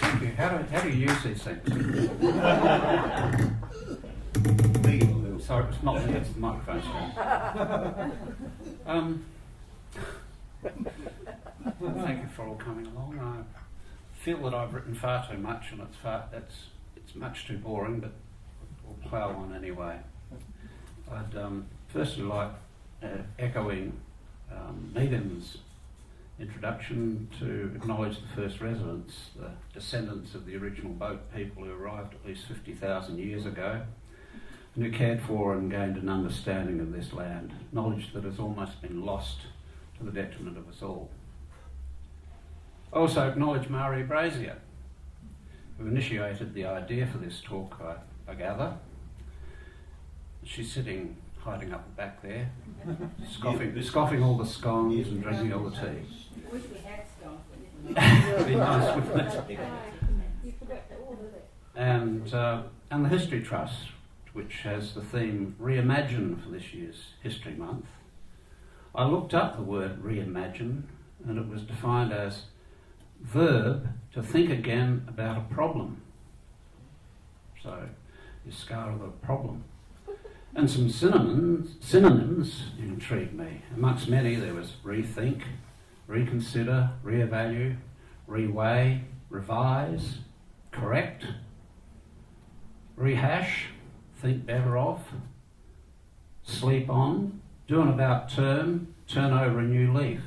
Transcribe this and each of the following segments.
Thank you. How do you use these things? Sorry, it's not me, it's the microphone stand. Thank you for all coming along. I feel that I've written far too much, and it's much too boring, but we'll plough on anyway. I'd firstly like echoing Megan's introduction to acknowledge the first residents, the descendants of the original boat people who arrived at least 50,000 years ago, and who cared for and gained an understanding of this land, knowledge that has almost been lost to the detriment of us all. I also acknowledge Marie Brazier, who initiated the idea for this talk, I gather. She's sitting, hiding up the back there, scoffing all the scones and drinking all the tea. I wish we had scones. It'd be nice, wouldn't it? You forgot to order it. And the History Trust, which has the theme Reimagine for this year's History Month. I looked up the word reimagine, and it was defined as verb to think again about a problem. So, is Scala a problem? And some synonyms intrigued me. Amongst many, there was rethink, reconsider, reevaluate, reweigh, revise, correct, rehash, think better of, sleep on, do an about turn over a new leaf,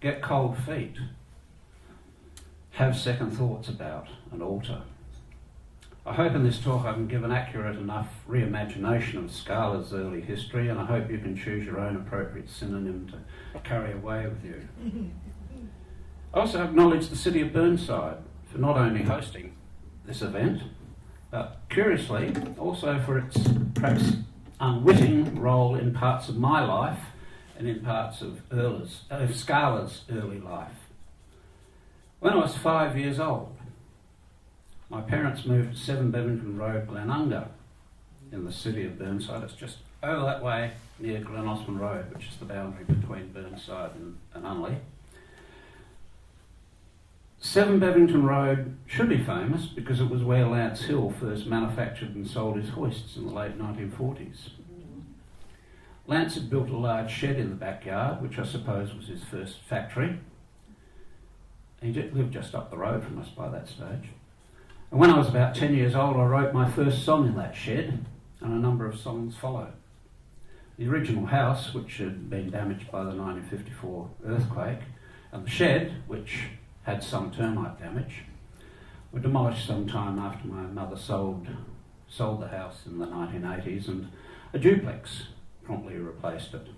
get cold feet, have second thoughts about, and alter. I hope in this talk I can give an accurate enough reimagination of Scala's early history, and I hope you can choose your own appropriate synonym to carry away with you. I also acknowledge the city of Burnside for not only hosting this event, but curiously also for its perhaps unwitting role in parts of my life and in parts of Scala's early life. When I was 5 years old, my parents moved to 7 Bevington Road, Glenunga, in the city of Burnside. It's just over that way near Glen Osmond Road, which is the boundary between Burnside and Unley. 7 Bevington Road should be famous because it was where Lance Hill first manufactured and sold his hoists in the late 1940s. Lance had built a large shed in the backyard, which I suppose was his first factory. He lived just up the road from us by that stage. And when I was about 10 years old, I wrote my first song in that shed, and a number of songs followed. The original house, which had been damaged by the 1954 earthquake, and the shed, which had some termite damage, were demolished sometime after my mother sold the house in the 1980s, and a duplex promptly replaced it.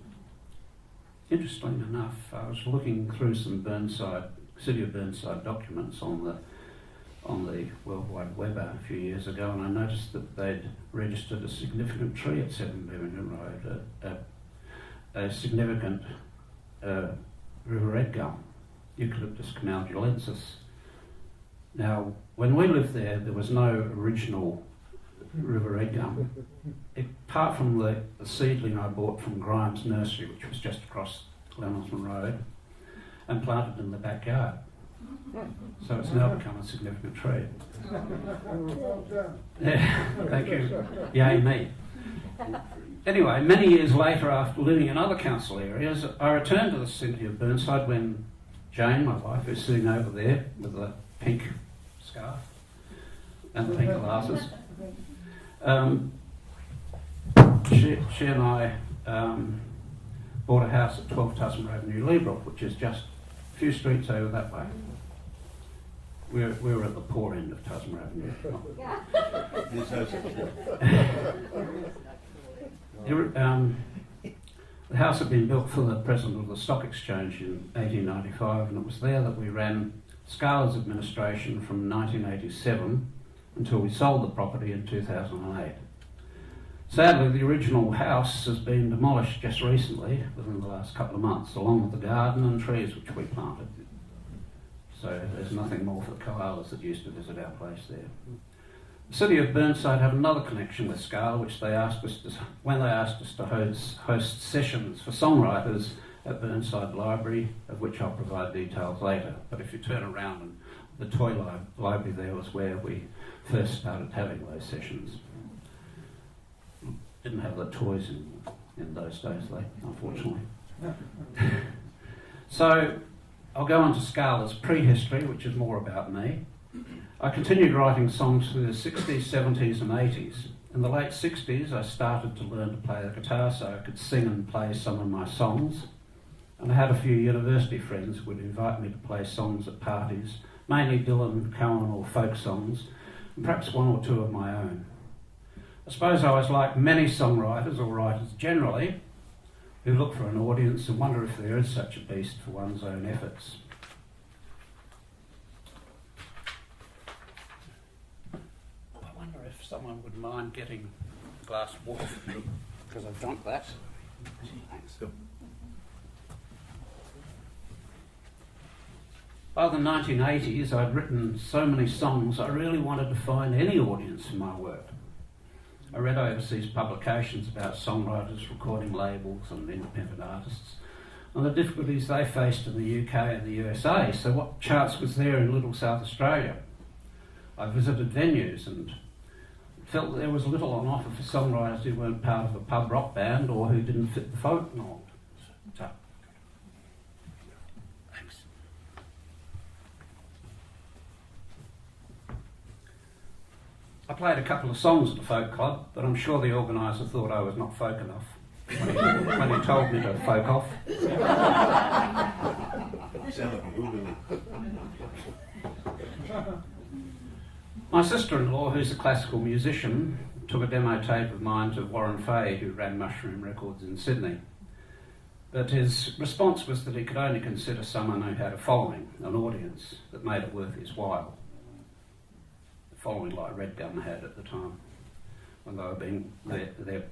Interestingly enough, I was looking through some City of Burnside documents on the World Wide Web a few years ago, and I noticed that they'd registered a significant tree at 7 Bevington Road, a significant river red gum, Eucalyptus camaldulensis. Now, when we lived there, there was no original river red gum, apart from the seedling I bought from Grimes Nursery, which was just across Glen Osmond Road, and planted in the backyard. So it's now become a significant tree. Yeah, thank you. Yay me. Anyway, many years later, after living in other council areas, I returned to the city of Burnside when Jane, my wife, who's sitting over there with a pink scarf and the pink glasses, she and I bought a house at 12 Tasman Avenue, Leabrook, which is just a few streets over that way. We were at the poor end of Tasman Avenue. The house had been built for the president of the Stock Exchange in 1895, and it was there that we ran Scala's administration from 1987 until we sold the property in 2008. Sadly, the original house has been demolished just recently, within the last couple of months, along with the garden and trees which we planted. So there's nothing more for the koalas that used to visit our place there. The city of Burnside had another connection with Scala, which when they asked us to host sessions for songwriters at Burnside Library, of which I'll provide details later. But if you turn around, and the toy library there was where we first started having those sessions. Didn't have the toys in those days, though, unfortunately. So I'll go on to Scala's prehistory, which is more about me. I continued writing songs through the 60s, 70s and 80s. In the late 60s, I started to learn to play the guitar so I could sing and play some of my songs. And I had a few university friends who would invite me to play songs at parties, mainly Dylan, Cohen or folk songs, and perhaps one or two of my own. I suppose I was like many songwriters or writers generally, who look for an audience and wonder if there is such a beast for one's own efforts. I wonder if someone would mind getting a glass of water for me, because I've drunk that. Thanks. By the 1980s, I'd written so many songs I really wanted to find any audience for my work. I read overseas publications about songwriters, recording labels and independent artists and the difficulties they faced in the UK and the USA. So what chance was there in little South Australia? I visited venues and felt that there was little on offer for songwriters who weren't part of a pub rock band or who didn't fit the folk mould. So, thanks. I played a couple of songs at the folk club, but I'm sure the organiser thought I was not folk enough when he told me to folk off. My sister-in-law, who's a classical musician, took a demo tape of mine to Warren Fay, who ran Mushroom Records in Sydney. But his response was that he could only consider someone who had a following, an audience, that made it worth his while. The following like Red Gun had at the time, when they were being their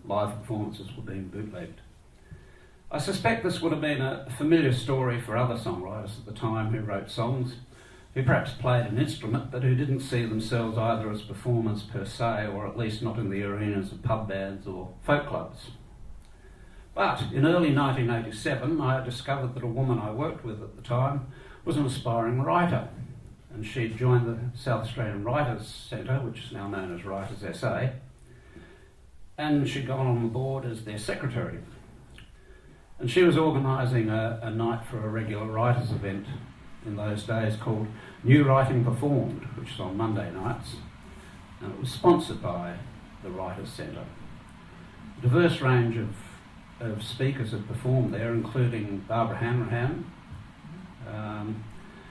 live performances were being bootlegged. I suspect this would have been a familiar story for other songwriters at the time who wrote songs, who perhaps played an instrument but who didn't see themselves either as performers per se or at least not in the arenas of pub bands or folk clubs. But in early 1987 I discovered that a woman I worked with at the time was an aspiring writer, and she'd joined the South Australian Writers Centre, which is now known as Writers SA, and she'd gone on the board as their secretary. And she was organising a night for a regular writers event in those days called New Writing Performed, which is on Monday nights, and it was sponsored by the Writers Centre. A diverse range of speakers had performed there, including Barbara Hanrahan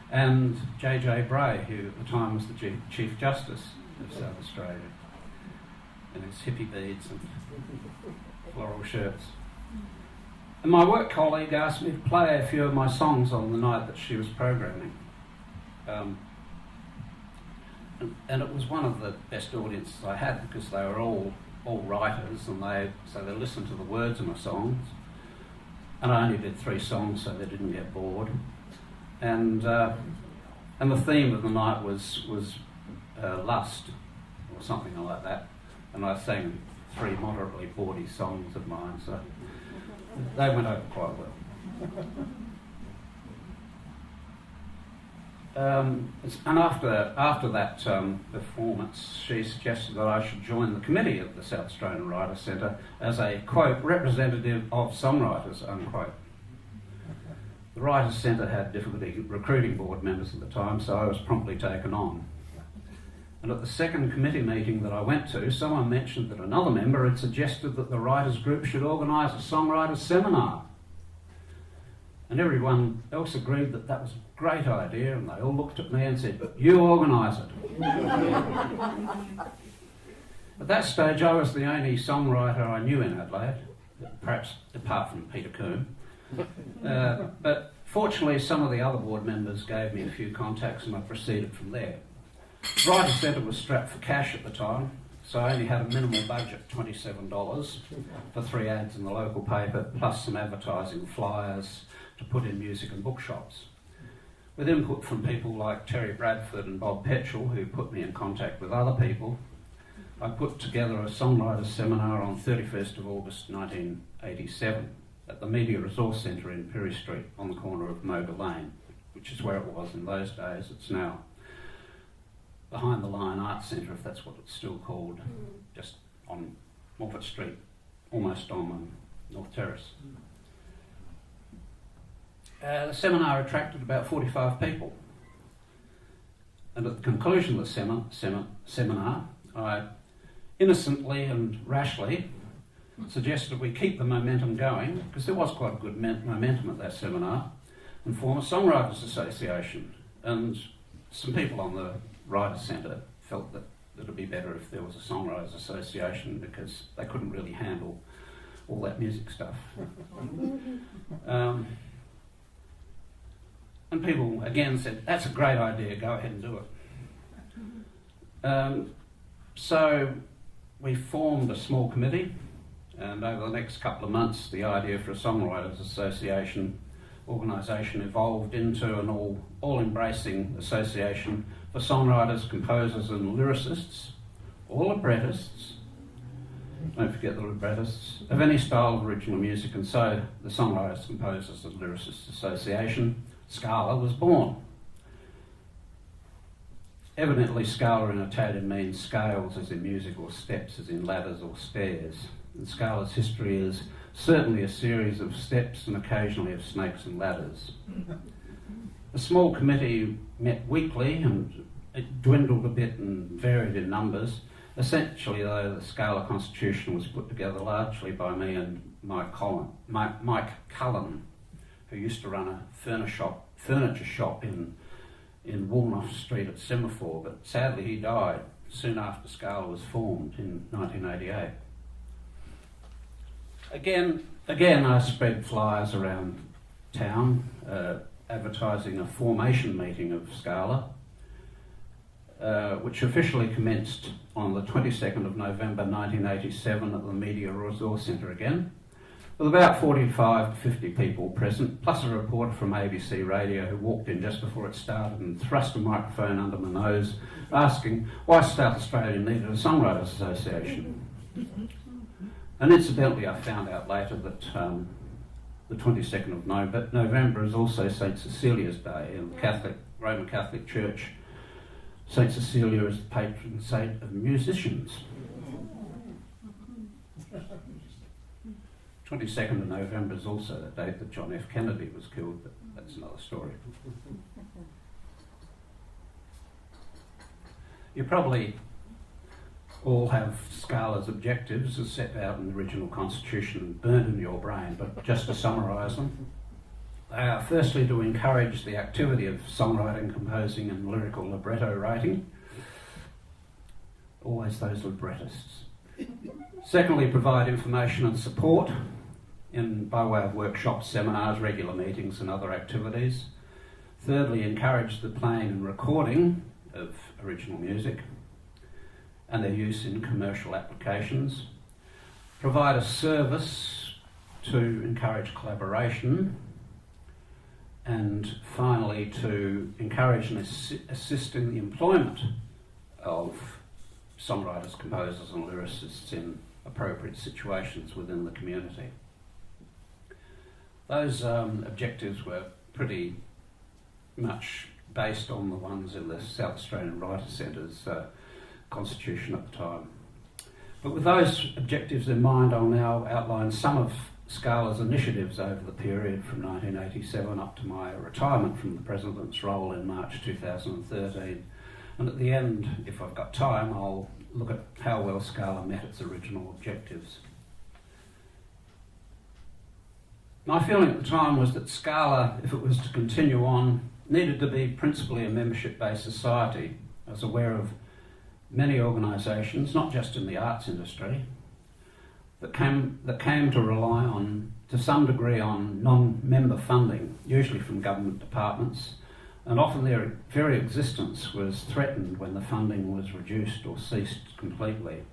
and J.J. Bray, who at the time was the Chief Justice of South Australia, in his hippie beads and floral shirts. And my work colleague asked me to play a few of my songs on the night that she was programming. And it was one of the best audiences I had because they were all writers, and so they listened to the words of my songs. And I only did 3 songs so they didn't get bored. And the theme of the night was lust or something like that. And I sang 3 moderately bawdy songs of mine, so they went over quite well. And after that performance, she suggested that I should join the committee of the South Australian Writers Centre as a, quote, representative of songwriters, unquote. The Writers Centre had difficulty recruiting board members at the time, so I was promptly taken on. And at the second committee meeting that I went to, someone mentioned that another member had suggested that the writers group should organise a songwriters seminar. And everyone else agreed that that was a great idea, and they all looked at me and said, "You organise it." At that stage I was the only songwriter I knew in Adelaide, perhaps apart from Peter Coombe. But fortunately some of the other board members gave me a few contacts and I proceeded from there. Writers Centre was strapped for cash at the time, so I only had a minimal budget, $27, for 3 ads in the local paper, plus some advertising flyers to put in music and bookshops. With input from people like Terry Bradford and Bob Petchell, who put me in contact with other people, I put together a songwriters seminar on 31st of August 1987. at the Media Resource Centre in Perry Street on the corner of Moga Lane, which is where it was in those days. It's now Behind the Line Arts Centre, if that's what it's still called, just on Moffat Street, almost on North Terrace. The seminar attracted about 45 people. And at the conclusion of the seminar, I innocently and rashly suggested we keep the momentum going, because there was quite a good momentum at that seminar, and form a Songwriters Association. And some people on the Writers' Centre felt that it would be better if there was a Songwriters Association, because they couldn't really handle all that music stuff. And people again said, that's a great idea, go ahead and do it. So we formed a small committee, and over the next couple of months the idea for a Songwriters Association organisation evolved into an all-embracing association for songwriters, composers and lyricists, or librettists, don't forget the librettists, of any style of original music, and so the Songwriters, Composers and Lyricists Association, Scala, was born. Evidently Scala in Italian means scales as in music, or steps as in ladders or stairs. And Scala's history is certainly a series of steps and occasionally of snakes and ladders. The small committee met weekly, and it dwindled a bit and varied in numbers. Essentially, though, the Scala Constitution was put together largely by me and Mike Cullen, who used to run a furniture shop in Woolnough Street at Semaphore, but sadly he died soon after Scala was formed in 1988. Again, I spread flyers around town advertising a formation meeting of Scala, which officially commenced on the 22nd of November 1987 at the Media Resource Centre again, with about 45 to 50 people present, plus a reporter from ABC Radio who walked in just before it started and thrust a microphone under my nose, asking why South Australia needed a Songwriters Association. And incidentally, I found out later that the 22nd of November is also St. Cecilia's Day in the Roman Catholic Church. St. Cecilia is the patron saint of musicians. 22nd of November is also the date that John F. Kennedy was killed, but that's another story. You probably all have Scala's objectives as set out in the original constitution and burnt in your brain, but just to summarise them, they are firstly to encourage the activity of songwriting, composing and lyrical libretto writing. Always those librettists. Secondly, provide information and support by way of workshops, seminars, regular meetings and other activities. Thirdly, encourage the playing and recording of original music and their use in commercial applications. Provide a service to encourage collaboration. And finally, to encourage and assist in the employment of songwriters, composers and lyricists in appropriate situations within the community. Those objectives were pretty much based on the ones in the South Australian Writers' Centre's constitution at the time. But with those objectives in mind, I'll now outline some of Scala's initiatives over the period from 1987 up to my retirement from the President's role in March 2013. And at the end, if I've got time, I'll look at how well Scala met its original objectives. My feeling at the time was that Scala, if it was to continue on, needed to be principally a membership-based society. I was aware of many organisations, not just in the arts industry, that came to rely on, to some degree, on non-member funding, usually from government departments, and often their very existence was threatened when the funding was reduced or ceased completely.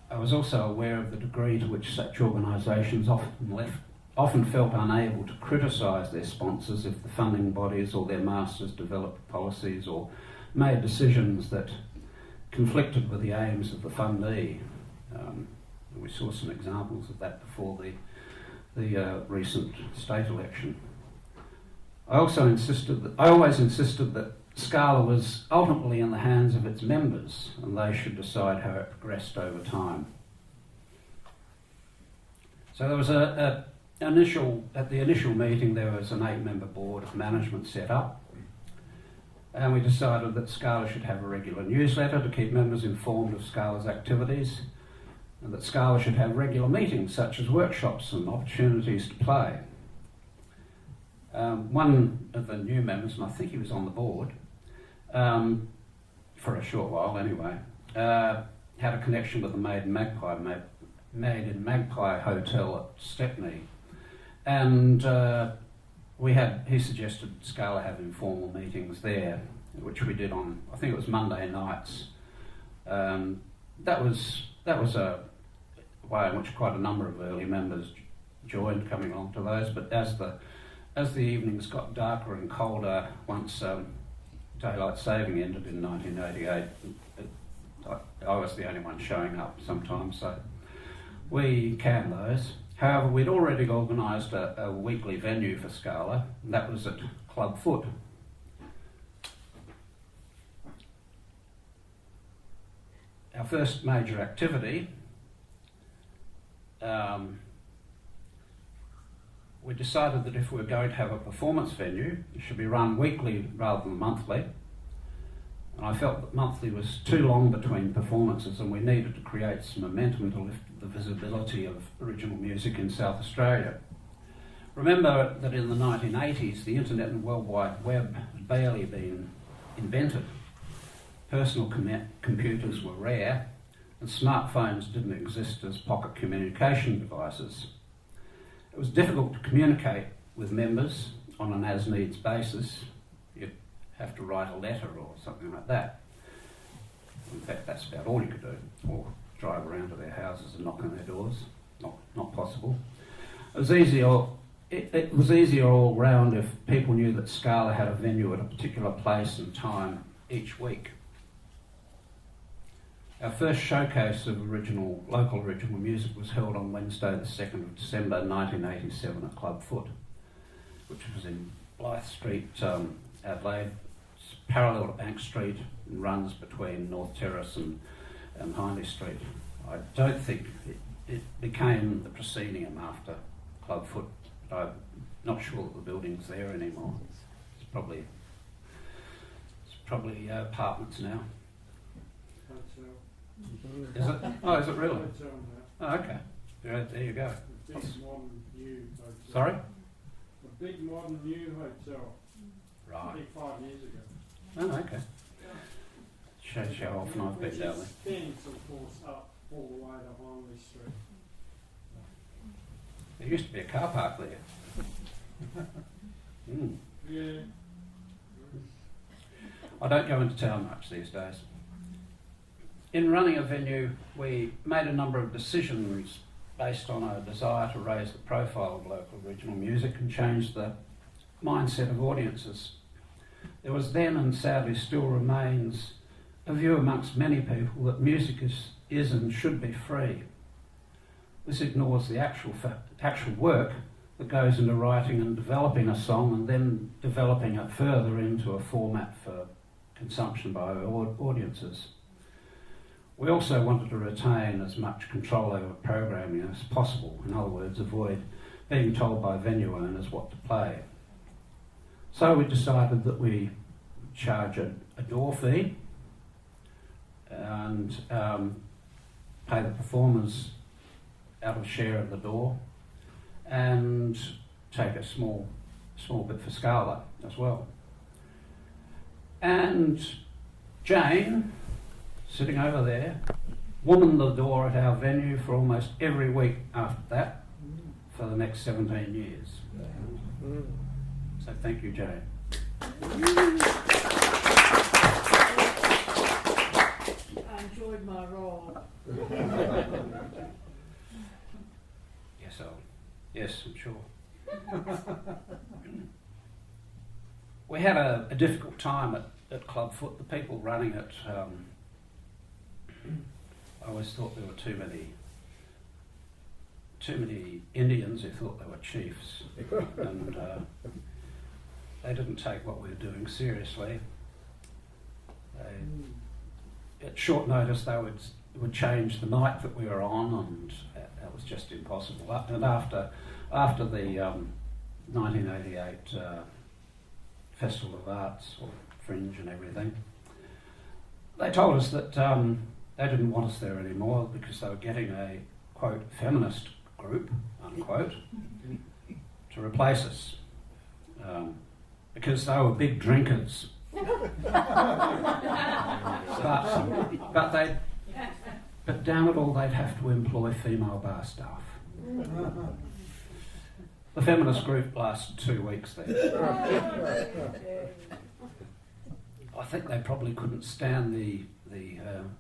I was also aware of the degree to which such organisations often felt unable to criticise their sponsors if the funding bodies or their masters developed policies or made decisions that conflicted with the aims of the fundee. We saw some examples of that before the recent state election. I always insisted that Scala was ultimately in the hands of its members, and they should decide how it progressed over time. So there was at the initial meeting there was an 8-member board of management set up, and we decided that Scala should have a regular newsletter to keep members informed of Scala's activities, and that Scala should have regular meetings such as workshops and opportunities to play. One of the new members, and I think he was on the board for a short while anyway, had a connection with the Made in Magpie Hotel at Stepney, and he suggested Scala have informal meetings there, which we did on, I think it was Monday nights. That was a way in which quite a number of early members joined, coming along to those. But as the evenings got darker and colder, once daylight saving ended in 1988, I was the only one showing up sometimes, so we canned those. However, we'd already organised a weekly venue for Scala, and that was at Club Foot. Our first major activity, we decided that if we were going to have a performance venue, it should be run weekly rather than monthly. And I felt that monthly was too long between performances, and we needed to create some momentum to lift the visibility of original music in South Australia. Remember that in the 1980s, the internet and World Wide Web had barely been invented. Personal computers were rare, and smartphones didn't exist as pocket communication devices. It was difficult to communicate with members on an as-needs basis. You'd have to write a letter or something like that. In fact, that's about all you could do, or drive around to their houses and knock on their doors. Not possible. It was easier all round if people knew that Scala had a venue at a particular place and time each week. Our first showcase of local original music was held on Wednesday the 2nd of December 1987 at Club Foot, which was in Blythe Street, Adelaide. It's parallel to Bank Street and runs between North Terrace and Hindley Street. I don't think it became the proscenium after Club Foot, but I'm not sure that the building's there anymore. It's probably apartments now. Is it? Oh, is it really? Oh, okay. There you go. A big modern new hotel. Sorry? A big modern new hotel. Right. I think 5 years ago. Oh, okay. Shows you how often I've been down there. Which extends, of course, up all the way to Hindley Street. There used to be a car park there. Yeah. I don't go into town much these days. In running a venue, we made a number of decisions based on a desire to raise the profile of local original music and change the mindset of audiences. There was then, and sadly still remains, a view amongst many people that music is and should be free. This ignores the actual work that goes into writing and developing a song, and then developing it further into a format for consumption by audiences. We also wanted to retain as much control over programming as possible. In other words, avoid being told by venue owners what to play. So we decided that we charge a door fee and pay the performers out of share of the door, and take a small bit for Scala as well. And Jane, sitting over there, womaned the door at our venue for almost every week after that for the next 17 years. So thank you, Jane. I enjoyed my role. Yes, I'm sure. We had a difficult time at Club Foot. The people running it, I always thought there were too many too many Indians who thought they were chiefs, and they didn't take what we were doing seriously. At short notice, they would change the night that we were on, and that was just impossible. And after the 1988 Festival of Arts, or Fringe and everything, they told us that they didn't want us there anymore because they were getting a, quote, feminist group, unquote, to replace us, because they were big drinkers. But damn it all, they'd have to employ female bar staff. The feminist group lasted 2 weeks there. I think they probably couldn't stand the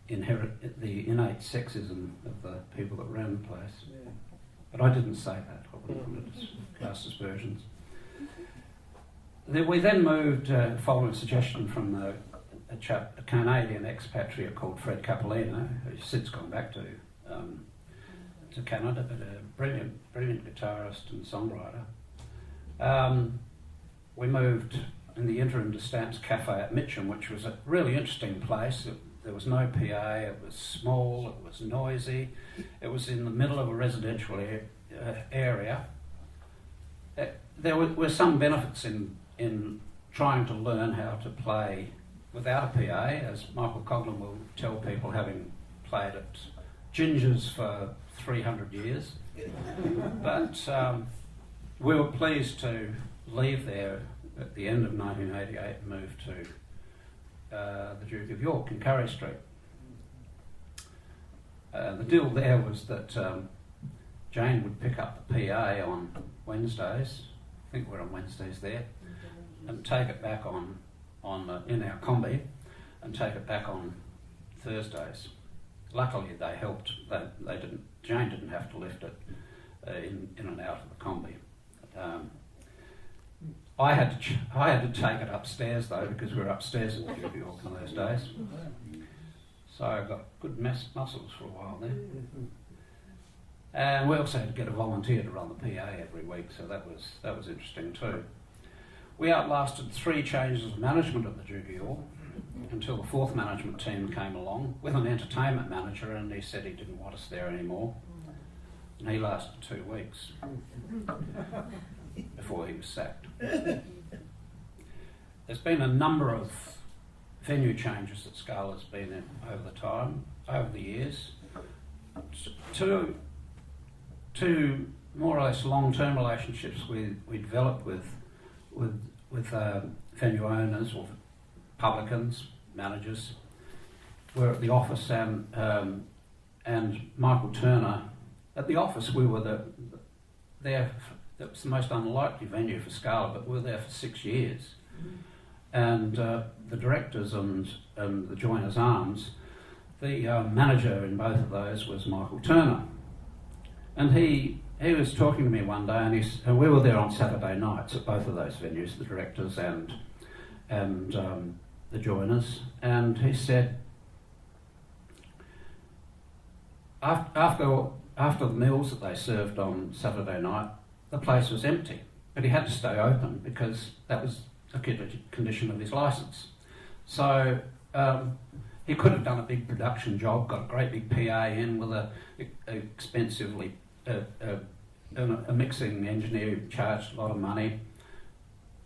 innate sexism of the people that ran the place. But I didn't say that. I wouldn't cast aspersions. We then moved, following a suggestion from a Canadian expatriate called Fred Capolino, who's since gone back to Canada, but a brilliant guitarist and songwriter. We moved in the interim to Stamps Cafe at Mitcham, which was a really interesting place. There was no PA, it was small, it was noisy, it was in the middle of a residential area. There were some benefits in trying to learn how to play without a PA, as Michael Coughlin will tell people, having played at Ginger's for 300 years. But we were pleased to leave there at the end of 1988 and move to the Duke of York in Curry Street. The deal there was that Jane would pick up the PA on Wednesdays, I think we're on Wednesdays there, and take it back on in our combi, and take it back on Thursdays. Luckily, they helped. Jane didn't have to lift it in and out of the combi. I had to take it upstairs though, because we were upstairs in the Duke of York in those days. So I got good muscles for a while there. And we also had to get a volunteer to run the PA every week, so that was interesting too. We outlasted 3 changes of management at the Duke of York until the 4th management team came along with an entertainment manager, and he said he didn't want us there anymore. And he lasted 2 weeks before he was sacked. There's been a number of venue changes that Scala's been in over the years. Two more or less long-term relationships we developed with venue owners or publicans, managers, were at the office, and Michael Turner. At the office, we were there. That was the most unlikely venue for Scala, but we were there for 6 years. And the directors and the Joiners Arms, the manager in both of those was Michael Turner. And he was talking to me one day, and we were there on Saturday nights at both of those venues, the directors and the Joiners. And he said, after the meals that they served on Saturday night, the place was empty, but he had to stay open because that was a condition of his licence. So he could have done a big production job, got a great big PA in with a mixing engineer who charged a lot of money,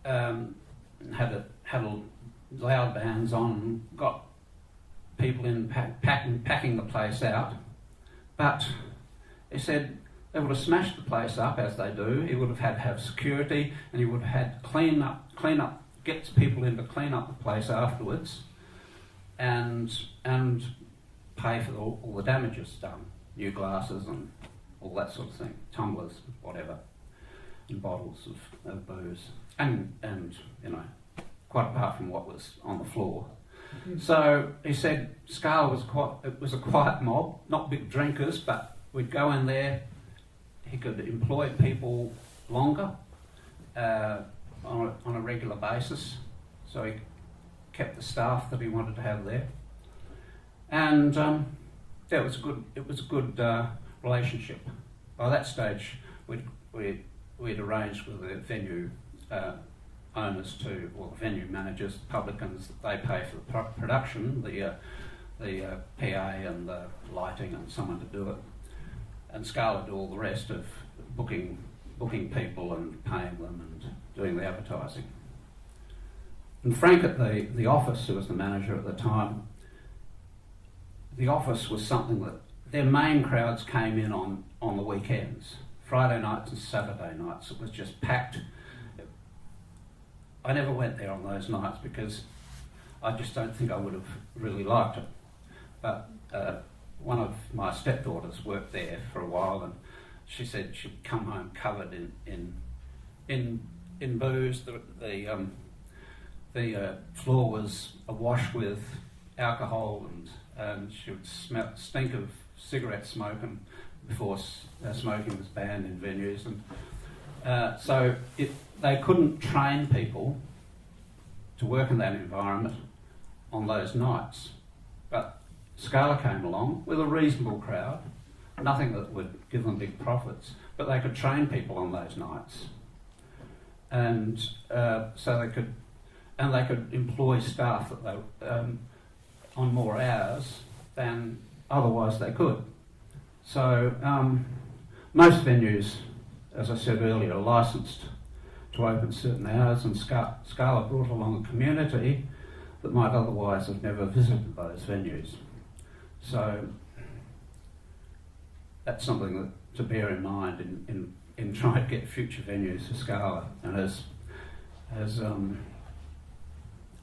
had loud bands on, got people in packing the place out. But he said they would have smashed the place up as they do. He would have had to have security, and he would have had to clean up, get people in to clean up the place afterwards, and pay for all the damages done, new glasses and all that sort of thing, tumblers, whatever, and bottles of booze, and quite apart from what was on the floor. So he said Scala was a quiet mob, not big drinkers, but we'd go in there. He could employ people longer on a regular basis, so he kept the staff that he wanted to have there, and it was a good relationship. by that stage, we'd arranged with the venue owners to, or the venue managers, the publicans, that they pay for the production, the PA and the lighting and someone to do it, and Scala do all the rest of booking people and paying them and doing the advertising. And Frank at the office, who was the manager at the time, the office was something that their main crowds came in on the weekends, Friday nights and Saturday nights. It was just packed. I never went there on those nights because I just don't think I would have really liked it. But one of my stepdaughters worked there for a while, and she said she'd come home covered in booze. The floor was awash with alcohol, and she would stink of cigarette smoke, and before smoking was banned in venues, and so they couldn't train people to work in that environment on those nights. But Scala came along with a reasonable crowd, nothing that would give them big profits, but they could train people on those nights, and so they could employ staff that they on more hours than otherwise they could. So most venues, as I said earlier, are licensed to open certain hours, and Scala brought along a community that might otherwise have never visited those venues. So that's something to bear in mind in trying to get future venues for Scala. And as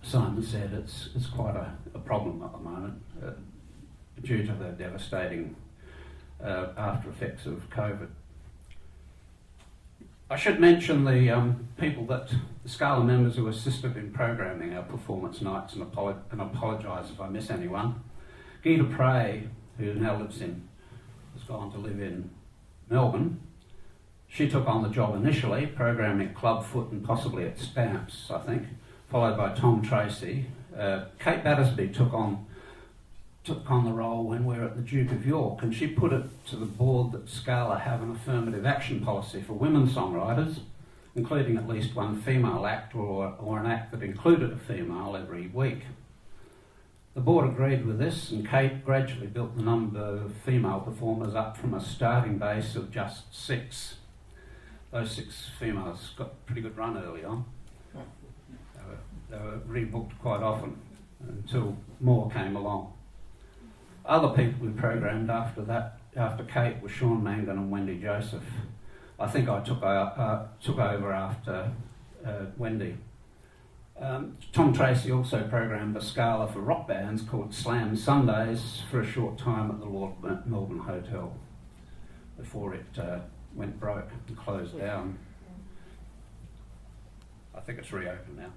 Simon said, it's quite a problem at the moment due to the devastating after effects of COVID. I should mention the people the Scala members who assisted in programming our performance nights, and apologise if I miss anyone. Gita Prey, who now has gone to live in Melbourne. She took on the job initially, programming at Clubfoot and possibly at Stamps, I think, followed by Tom Tracy. Kate Battersby took on the role when we were at the Duke of York, and she put it to the board that Scala have an affirmative action policy for women songwriters, including at least one female act or an act that included a female every week. The board agreed with this, and Kate gradually built the number of female performers up from a starting base of just 6. Those 6 females got a pretty good run early on. They were rebooked quite often until more came along. Other people we programmed after Kate were Sean Mangan and Wendy Joseph. I think I took over after Wendy. Tom Tracy also programmed a Scala for rock bands called Slam Sundays for a short time at the Lord Melbourne Hotel before it went broke and closed down. I think it's reopened now.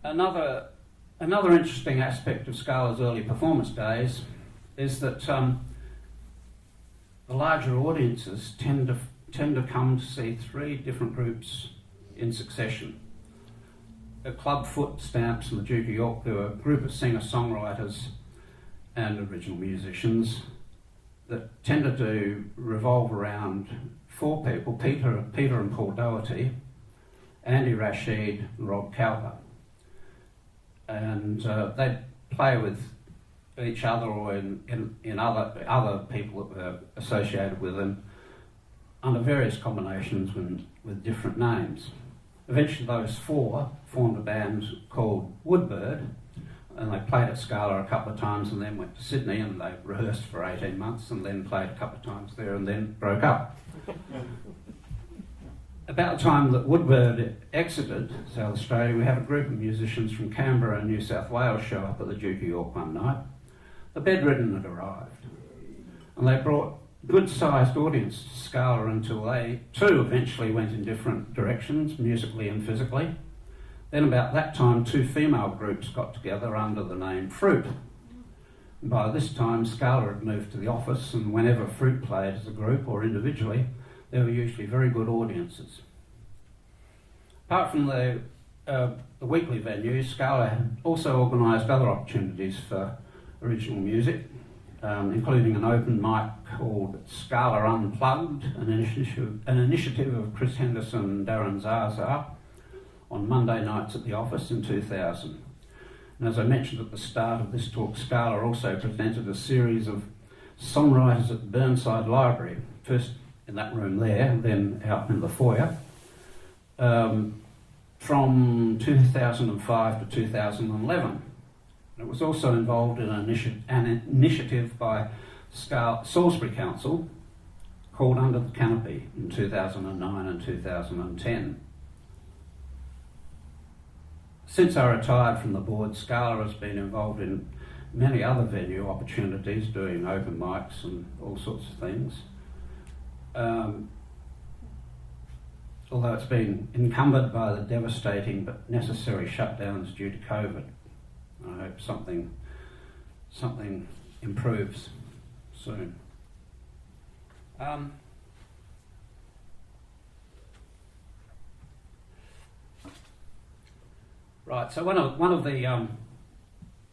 Another interesting aspect of Scala's early performance days is that the larger audiences tend to come to see 3 different groups in succession. At Clubfoot, Stamps and the Duke of York, there were a group of singer-songwriters and original musicians that tended to revolve around 4 people, Peter and Paul Doherty, Andy Rashid and Rob Cowper. And they'd play with each other or in other people that were associated with them under various combinations with different names. Eventually those 4 formed a band called Woodbird, and they played at Scala a couple of times and then went to Sydney, and they rehearsed for 18 months and then played a couple of times there and then broke up. About the time that Woodbird exited South Australia, we had a group of musicians from Canberra and New South Wales show up at the Duke of York one night. The bedridden had arrived, and they brought good-sized audience to Scala until they too eventually went in different directions, musically and physically. Then about that time, 2 female groups got together under the name Fruit. And by this time, Scala had moved to the office, and whenever Fruit played as a group or individually, there were usually very good audiences. Apart from the weekly venues, Scala had also organised other opportunities for original music. including an open mic called Scala Unplugged, an initiative of Chris Henderson and Darren Zaza, on Monday nights at the office in 2000. And as I mentioned at the start of this talk, Scala also presented a series of songwriters at Burnside Library, first in that room there, then out in the foyer, from 2005 to 2011. It was also involved in an initiative by Salisbury Council called Under the Canopy in 2009 and 2010. Since I retired from the board, Scala has been involved in many other venue opportunities, doing open mics and all sorts of things. Although it's been encumbered by the devastating but necessary shutdowns due to COVID. I hope something improves soon. Right, so one of the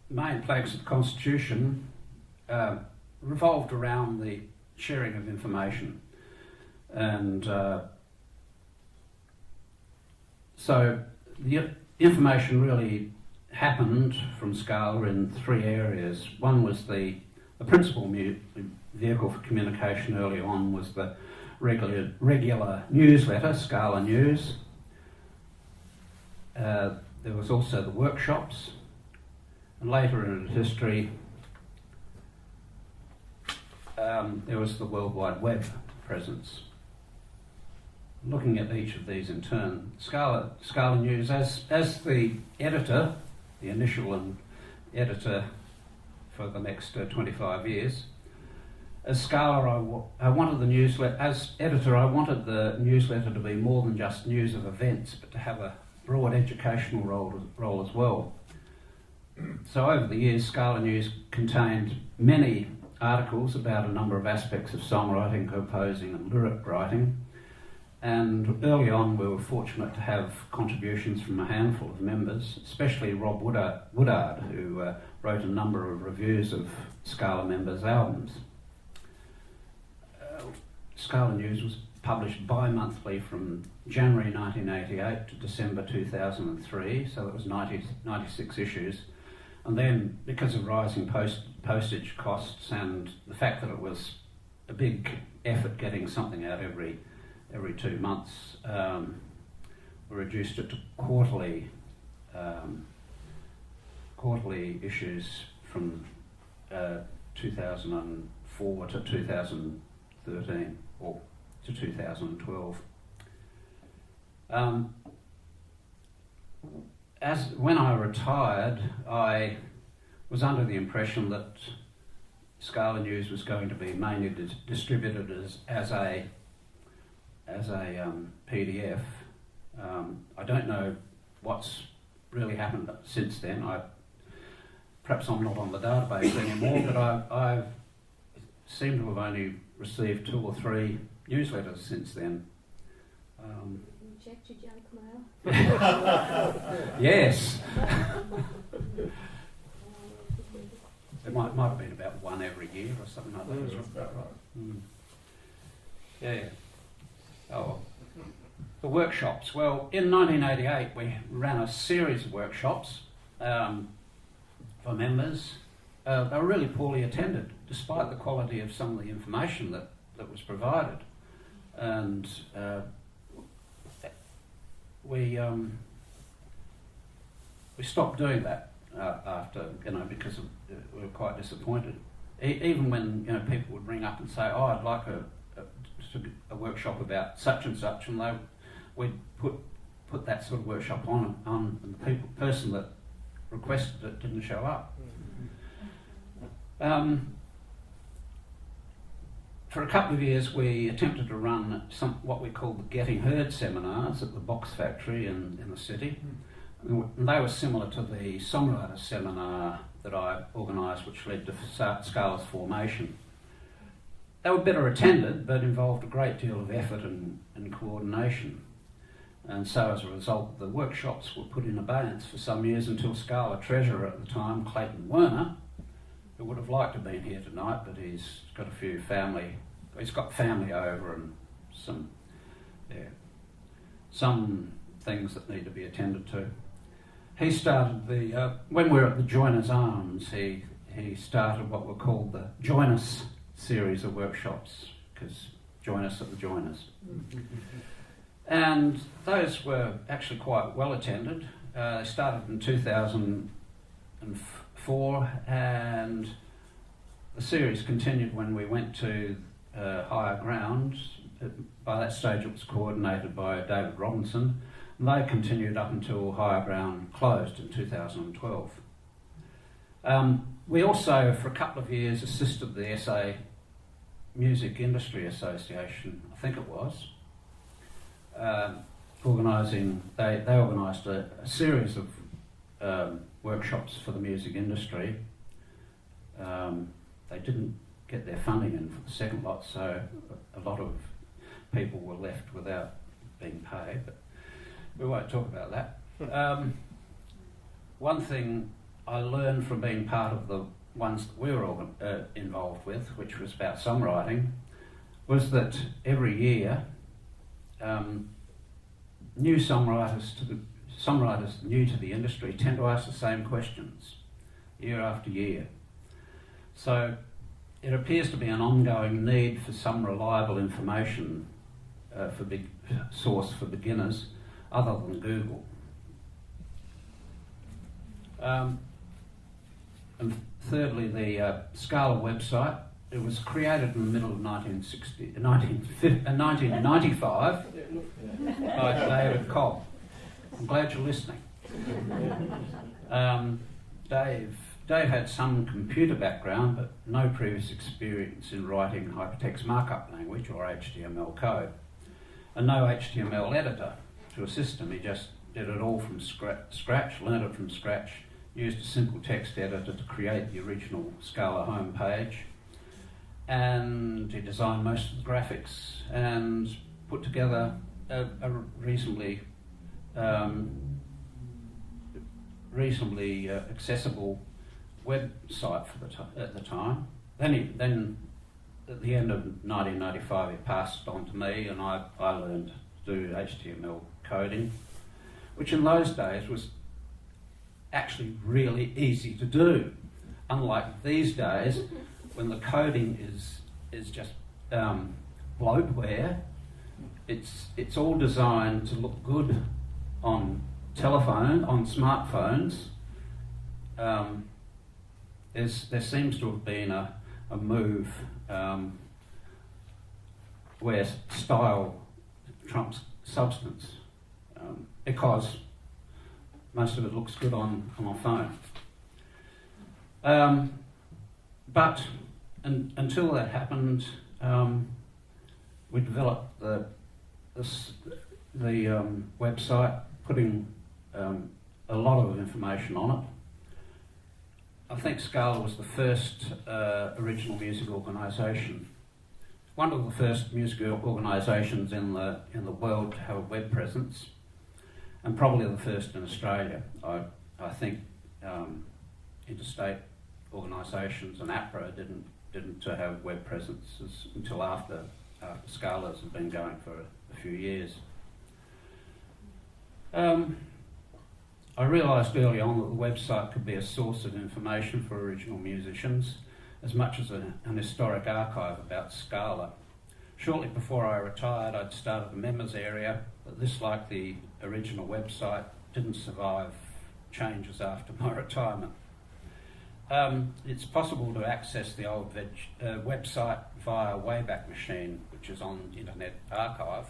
main planks of the Constitution revolved around the sharing of information, and so the information really happened from Scala in three areas. One was the principal vehicle for communication early on was the regular newsletter, Scala News. There was also the workshops, and later in history there was the World Wide Web presence. Looking at each of these in turn, Scala News, as the editor, the initial and editor for the next 25 years, as Scala, I wanted the newsletter, as editor, I wanted the newsletter to be more than just news of events, but to have a broad educational role as well. So over the years, Scala News contained many articles about a number of aspects of songwriting, composing and lyric writing. And early on we were fortunate to have contributions from a handful of members, especially Rob Woodard, who wrote a number of reviews of Scala members' albums. Scala News was published bi-monthly from January 1988 to December 2003, so it was 96 issues. And then, because of rising postage costs and the fact that it was a big effort getting something out every 2 months, we reduced it to quarterly issues from 2004 to 2013 or to 2012. When I retired, I was under the impression that Scala News was going to be mainly distributed as a PDF. I don't know what's really happened since then. Perhaps I'm not on the database anymore, but I seem to have only received 2 or 3 newsletters since then. Checked your junk mail? Yes. It might have been about 1 every year or something like that. That's about right. Yeah. Oh, the workshops. Well, in 1988 we ran a series of workshops for members. They were really poorly attended, despite the quality of some of the information that was provided. And we stopped doing that after, because we were quite disappointed. Even when people would ring up and say, "Oh, I'd like a workshop about such and such," and we'd put that sort of workshop on, and the person that requested it didn't show up. For a couple of years we attempted to run what we called the Getting Heard seminars at the Box Factory in the city. And they were similar to the Songwriter Seminar that I organised, which led to Scala's formation. They were better attended, but involved a great deal of effort and coordination. And so as a result, the workshops were put in abeyance for some years until Scala treasurer at the time, Clayton Werner, who would have liked to have been here tonight, but he's got he's got family over and some things that need to be attended to. He started when we were at the Joiners Arms, he started what were called the Join Us series of workshops, because join us at the Joiners. And those were actually quite well attended. They started in 2004, and the series continued when we went to Higher Ground. By that stage it was coordinated by David Robinson, and they continued up until Higher Ground closed in 2012. We also, for a couple of years, assisted the SA Music Industry Association, I think it was, they organised a series of workshops for the music industry. They didn't get their funding in for the second lot, so a lot of people were left without being paid, but we won't talk about that. One thing I learned from being part of the ones that we were all involved with, which was about songwriting, was that every year new songwriters new to the industry tend to ask the same questions year after year. So it appears to be an ongoing need for some reliable information source for beginners other than Google. And thirdly, the Scala website. It was created in the middle of 1995 by David Cobb. I'm glad you're listening. Dave had some computer background, but no previous experience in writing hypertext markup language or HTML code, and no HTML editor to assist him. He just did it all from scratch, learned it from scratch, used a simple text editor to create the original Scala homepage, and he designed most of the graphics and put together a reasonably accessible website at the time. Then at the end of 1995 he passed it on to me, and I learned to do HTML coding, which in those days was actually really easy to do, unlike these days when the coding is just bloatware. It's all designed to look good on smartphones. There seems to have been a move where style trumps substance, because most of it looks good on a phone. But until that happened, we developed the website, putting a lot of information on it. I think Scala was the first original music organisation, one of the first music organisations in the world to have a web presence, and probably the first in Australia. I think interstate organisations and APRA didn't have web presences until after Scala's had been going for a few years. I realised early on that the website could be a source of information for original musicians, as much as an historic archive about Scala. Shortly before I retired, I'd started a members area, but this, like the original website, didn't survive changes after my retirement. It's possible to access the old website via Wayback Machine, which is on Internet Archive.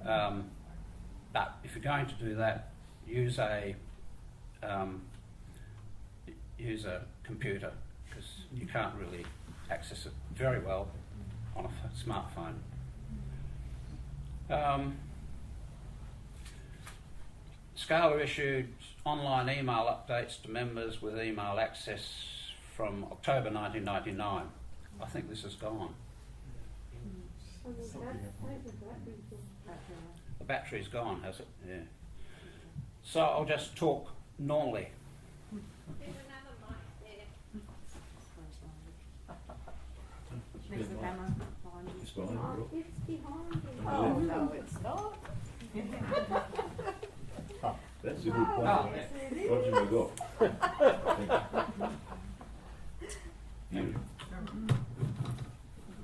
But if you're going to do that, use a computer, because you can't really access it very well on a smartphone. Scala issued online email updates to members with email access from October 1999. I think this is gone. The battery's gone, has it? Yeah. So I'll just talk normally. There's another mic there. Next to the camera. Behind you. It's behind Oh, you. it's behind you. Oh, no, it's not. That's a good Oh, point. Oh, yes, it is. What have we got? You.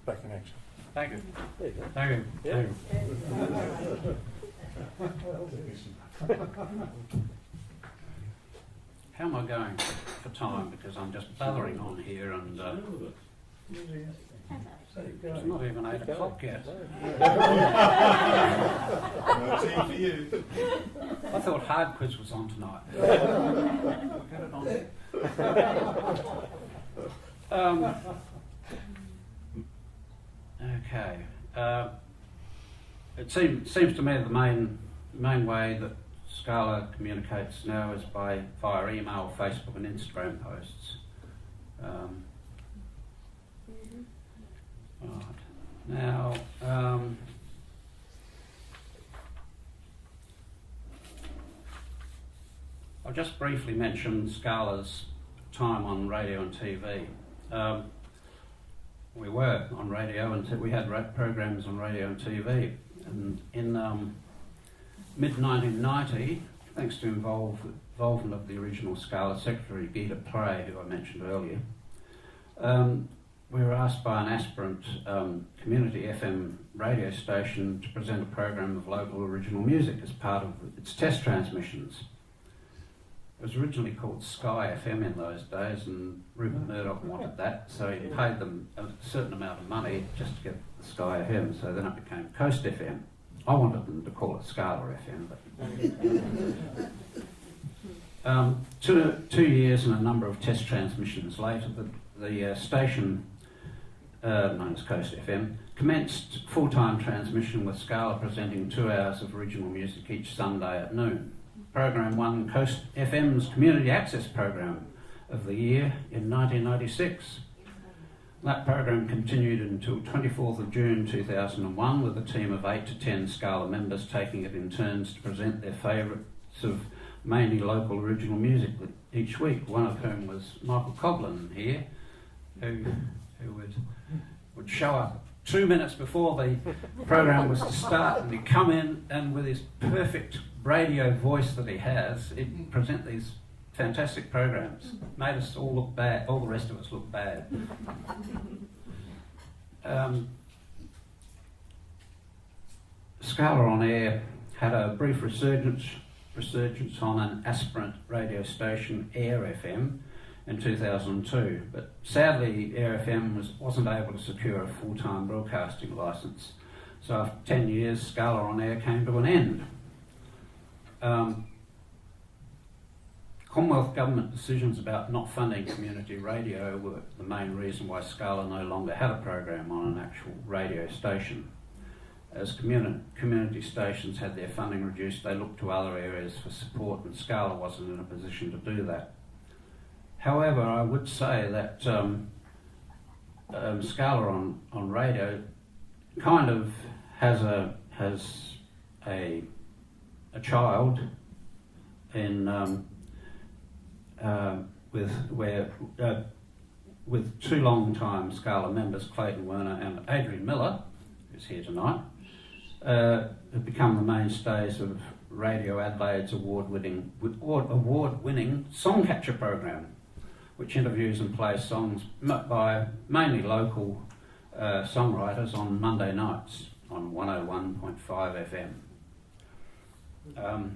Back in action. Thank you. There you go. Thank you. Yeah. How am I going for time? Because I'm just blathering on here and it's not even 8 o'clock yet. No tea for you. I thought hard quiz was on tonight. Get it on. Okay. It seems to me the main way that Scala communicates now is via email, Facebook, and Instagram posts. Right. Now, I'll just briefly mention Scala's time on radio and TV. We were on radio and we had programs on radio and TV. And in mid-1990, thanks to involvement of the original Scala secretary, Judith, who I mentioned earlier, we were asked by an aspirant community FM radio station to present a program of local original music as part of its test transmissions. It was originally called Sky FM in those days, and Rupert Murdoch wanted that, so he paid them a certain amount of money just to get the Sky FM, so then it became Coast FM. I wanted them to call it Scala FM, but 2 years and a number of test transmissions later, the station, known as Coast FM, commenced full-time transmission with Scala presenting 2 hours of original music each Sunday at noon. Program won Coast FM's Community Access Program of the Year in 1996. That program continued until 24th of June 2001 with a team of 8 to 10 Scala members taking it in turns to present their favourites of mainly local original music each week, one of whom was Michael Coblin here, who would show up 2 minutes before the program was to start, and he'd come in and with his perfect radio voice that he has, he'd present these fantastic programs. Made us all look bad, all the rest of us look bad. Scala on Air had a brief resurgence on an aspirant radio station, Air FM, in 2002, but sadly Air FM wasn't able to secure a full-time broadcasting licence. So after 10 years, Scala on Air came to an end. Commonwealth Government decisions about not funding community radio were the main reason why Scala no longer had a program on an actual radio station. As community stations had their funding reduced, they looked to other areas for support, and Scala wasn't in a position to do that. However, I would say that Scala on radio kind of has a child in with 2 long-time Scala members, Clayton Werner and Adrian Miller, who's here tonight, have become the mainstays of Radio Adelaide's award-winning Songcatcher program, which interviews and plays songs by mainly local songwriters on Monday nights on 101.5 FM.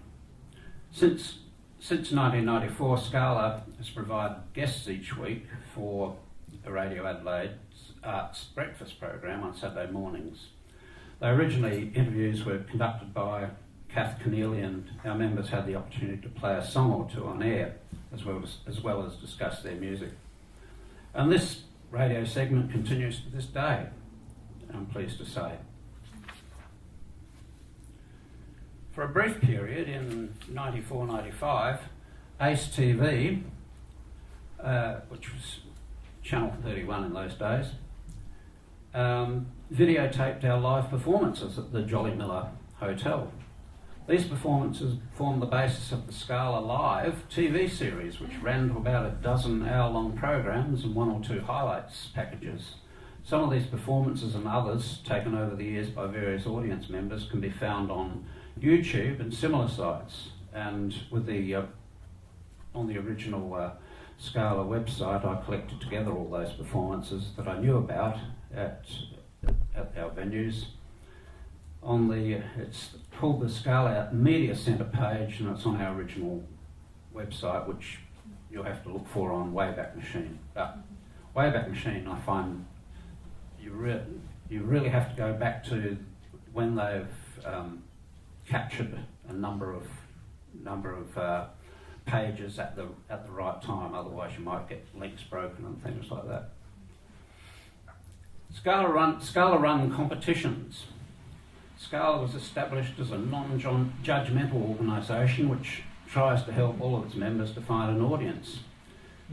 Since 1994, Scala has provided guests each week for the Radio Adelaide's Arts Breakfast program on Saturday mornings. Originally, interviews were conducted by Kath Keneally, and our members had the opportunity to play a song or two on air, as well as discuss their music. And this radio segment continues to this day, I'm pleased to say. For a brief period in 94-95, Ace TV, which was Channel 31 in those days, videotaped our live performances at the Jolly Miller Hotel. These performances formed the basis of the Scala Live TV series, which ran to about a dozen hour-long programs and 1 or 2 highlights packages Some of these performances and others, taken over the years by various audience members, can be found on YouTube and similar sites. And with the on the original Scala website, I collected together all those performances that I knew about at our venues. It's called the Scala Media Centre page, and it's on our original website, which you'll have to look for on Wayback Machine. But Wayback Machine, I find you really have to go back to when they've captured a number of pages at the right time. Otherwise, you might get links broken and things like that. Scala run competitions. Scala was established as a non-judgmental organisation which tries to help all of its members to find an audience.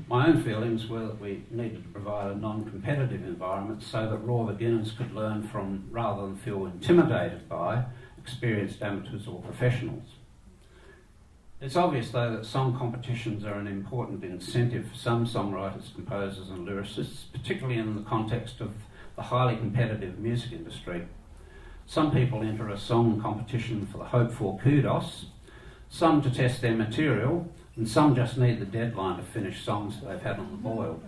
My own feelings were that we needed to provide a non-competitive environment so that raw beginners could learn from, rather than feel intimidated by, experienced amateurs or professionals. It's obvious, though, that song competitions are an important incentive for some songwriters, composers and lyricists, particularly in the context of the highly competitive music industry. Some people enter a song competition for the hope for kudos, some to test their material, and some just need the deadline to finish songs that they've had on the boil.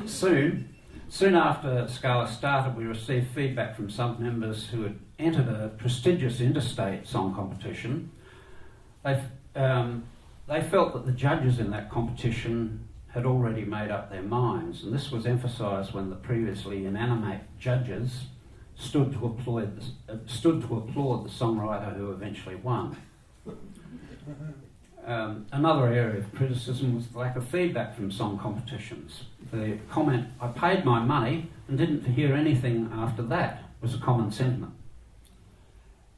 Soon after Scala started, we received feedback from some members who had entered a prestigious interstate song competition. They felt that the judges in that competition had already made up their minds, and this was emphasised when the previously inanimate judges stood to applaud the songwriter who eventually won. Another area of criticism was the lack of feedback from song competitions. The comment, "I paid my money and didn't hear anything after that," was a common sentiment.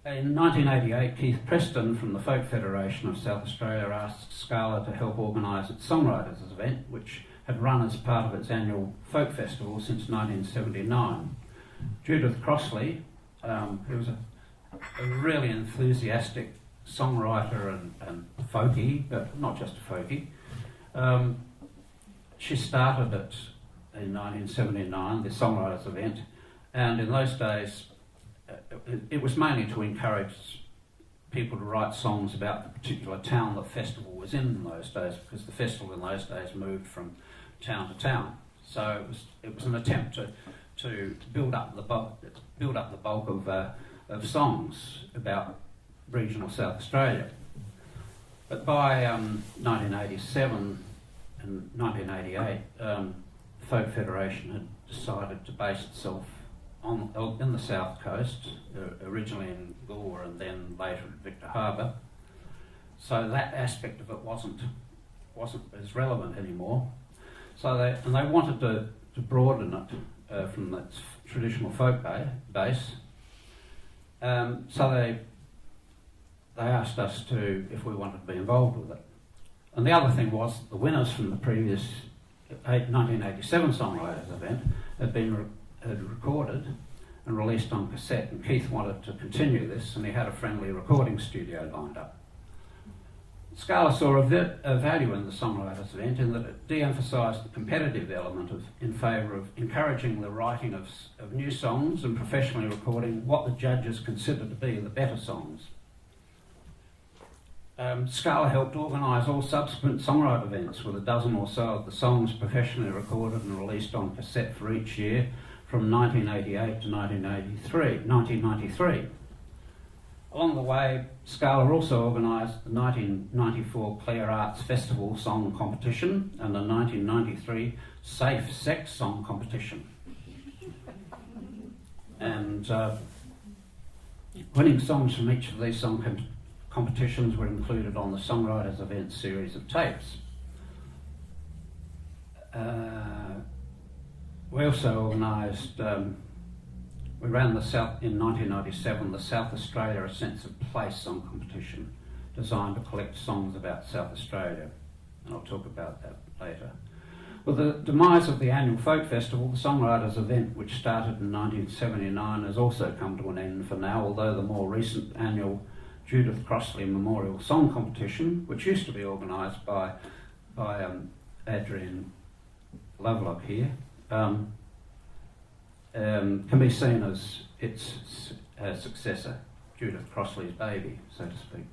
In 1988, Keith Preston from the Folk Federation of South Australia asked Scala to help organise its Songwriters event, which had run as part of its annual folk festival since 1979. Judith Crossley, who was a really enthusiastic songwriter and folkie, but not just a folkie, she started it in 1979, the Songwriters event, and in those days it was mainly to encourage people to write songs about the particular town the festival was in those days, because the festival in those days moved from town to town. So it was an attempt to build up the bulk of songs about regional South Australia. But by 1987 and 1988, the Folk Federation had decided to base itself in the south coast, originally in Gore and then later at Victor Harbour. So that aspect of it wasn't as relevant anymore. So they wanted to broaden it from its traditional folk base. So they asked us if we wanted to be involved with it. And the other thing was the winners from the previous 1987 Songwriters event had recorded and released on cassette, and Keith wanted to continue this, and he had a friendly recording studio lined up. Scala saw a value in the Songwriters event in that it de-emphasised the competitive element in favour of encouraging the writing of new songs and professionally recording what the judges considered to be the better songs. Scala helped organise all subsequent songwriter events with a dozen or so of the songs professionally recorded and released on cassette for each year from 1988 to 1993. Along the way, Scala also organised the 1994 Clare Arts Festival Song Competition and the 1993 Safe Sex Song Competition. And winning songs from each of these song competitions were included on the Songwriters Event series of tapes. We also organised, we ran in 1997 the South Australia A Sense of Place song competition, designed to collect songs about South Australia, and I'll talk about that later. With the demise of the annual folk festival, the Songwriters event, which started in 1979, has also come to an end for now, although the more recent annual Judith Crossley Memorial Song Competition, which used to be organised by Adrian Lovelock here, can be seen as its successor, Judith Crossley's baby, so to speak.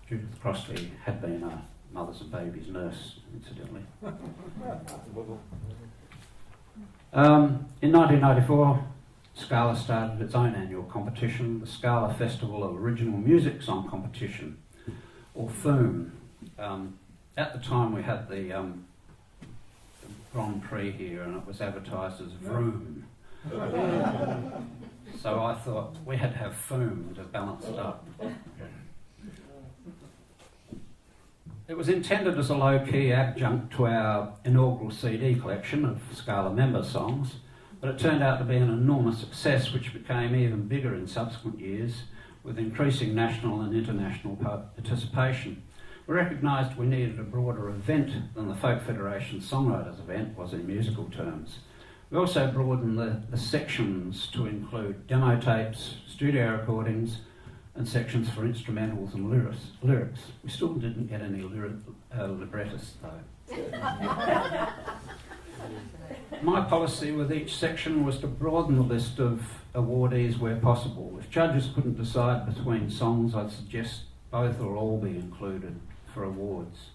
Judith Crossley had been a mothers and babies nurse, incidentally. In 1994, Scala started its own annual competition, the Scala Festival of Original Music Song Competition, or FOOM. At the time we had the Grand Prix here and it was advertised as Vroom. So I thought we had to have FOOM to balance it up. It was intended as a low-key adjunct to our inaugural CD collection of Scala member songs, but it turned out to be an enormous success which became even bigger in subsequent years with increasing national and international participation. We recognised we needed a broader event than the Folk Federation Songwriters event was in musical terms. We also broadened the sections to include demo tapes, studio recordings, and sections for instrumentals and lyrics. We still didn't get any librettists though. My policy with each section was to broaden the list of awardees where possible. If judges couldn't decide between songs, I'd suggest both or all be included for awards.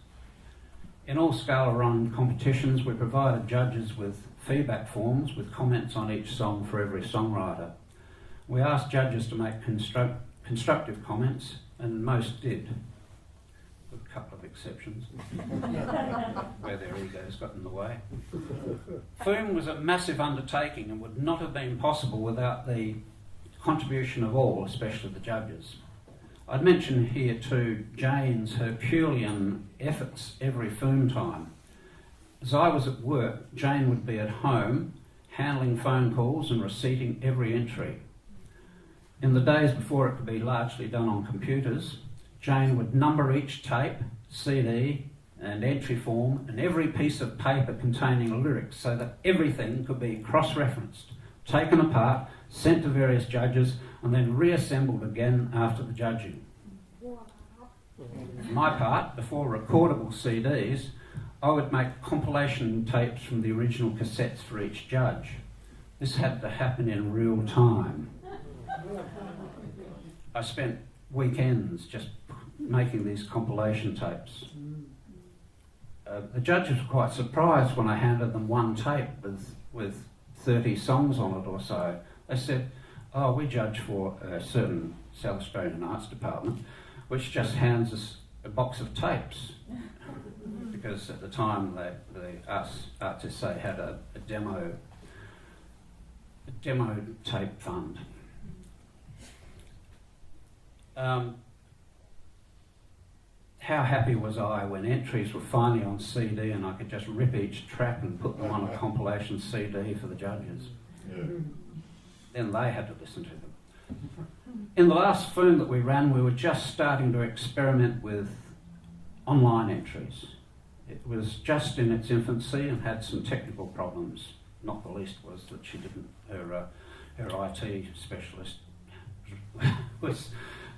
In all Scala-run competitions, we provided judges with feedback forms with comments on each song for every songwriter. We asked judges to make constructive comments, and most did, with a couple of exceptions, where their egos got in the way. FOOM was a massive undertaking and would not have been possible without the contribution of all, especially the judges. I'd mention here too Jane's Herculean efforts every FOOM time. As I was at work, Jane would be at home, handling phone calls and receipting every entry. In the days before it could be largely done on computers, Jane would number each tape, CD and entry form and every piece of paper containing a lyric so that everything could be cross-referenced, taken apart, sent to various judges and then reassembled again after the judging. For my part, before recordable CDs, I would make compilation tapes from the original cassettes for each judge. This had to happen in real time. I spent weekends just making these compilation tapes. The judges were quite surprised when I handed them one tape with 30 songs on it or so. They said, "Oh, we judge for a certain South Australian Arts Department, which just hands us a box of tapes." Because at the time the artists say had a demo tape fund. How happy was I when entries were finally on CD and I could just rip each track and put them on a compilation CD for the judges. Yeah. Then they had to listen to them. In the last FOOM that we ran, we were just starting to experiment with online entries. It was just in its infancy and had some technical problems. Not the least was that she didn't, her IT specialist